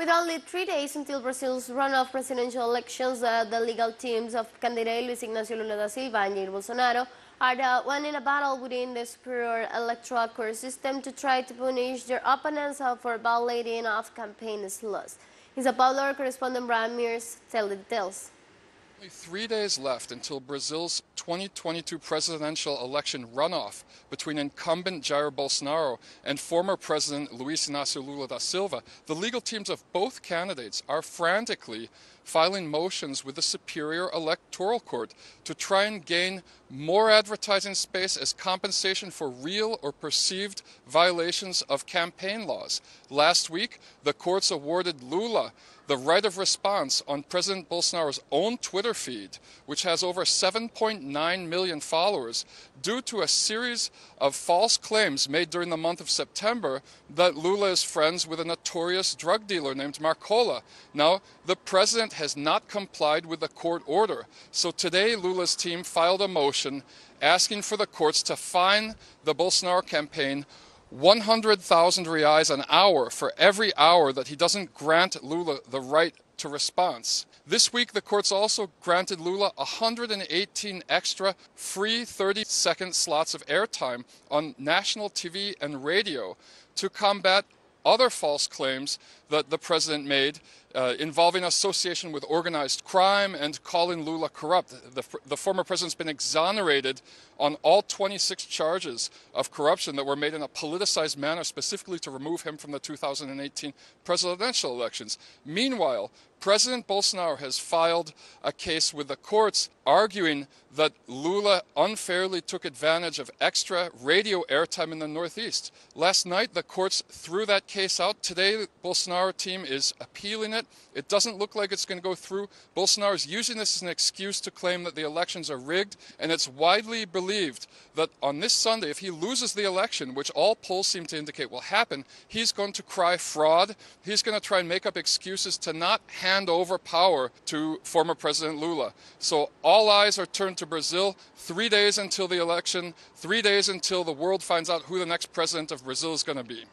With only 3 days until Brazil's runoff presidential elections, the legal teams of candidate Luis Ignacio Lula da Silva and Jair Bolsonaro are winning a battle within the Superior Electoral Court system to try to punish their opponents for violating of campaign laws. In Sao Paulo, correspondent Brian Mears tells the details. Only 3 days left until Brazil's 2022 presidential election runoff between incumbent Jair Bolsonaro and former President Luis Ignacio Lula da Silva. The legal teams of both candidates are frantically filing motions with the Superior Electoral Court to try and gain more advertising space as compensation for real or perceived violations of campaign laws. Last week, the courts awarded Lula the right of response on President Bolsonaro's own Twitter feed, which has over 7.9 million followers, due to a series of false claims made during the month of September that Lula is friends with a notorious drug dealer named Marcola. Now, the president has not complied with the court order, so today Lula's team filed a motion asking for the courts to fine the Bolsonaro campaign 100,000 reais an hour for every hour that he doesn't grant Lula the right to response. This week, the courts also granted Lula 118 extra free 30-second slots of airtime on national TV and radio to combat other false claims that the president made involving association with organized crime and calling Lula corrupt. The former president's been exonerated on all 26 charges of corruption that were made in a politicized manner specifically to remove him from the 2018 presidential elections. Meanwhile, President Bolsonaro has filed a case with the courts arguing that Lula unfairly took advantage of extra radio airtime in the Northeast. Last night, the courts threw that case out. Today, the Bolsonaro team is appealing it. It doesn't look like it's going to go through. Bolsonaro is using this as an excuse to claim that the elections are rigged, and it's widely believed that on this Sunday, if he loses the election, which all polls seem to indicate will happen, he's going to cry fraud. He's going to try and make up excuses to not hand over power to former President Lula. So all eyes are turned to Brazil. 3 days until the election, 3 days until the world finds out who the next president of Brazil is going to be.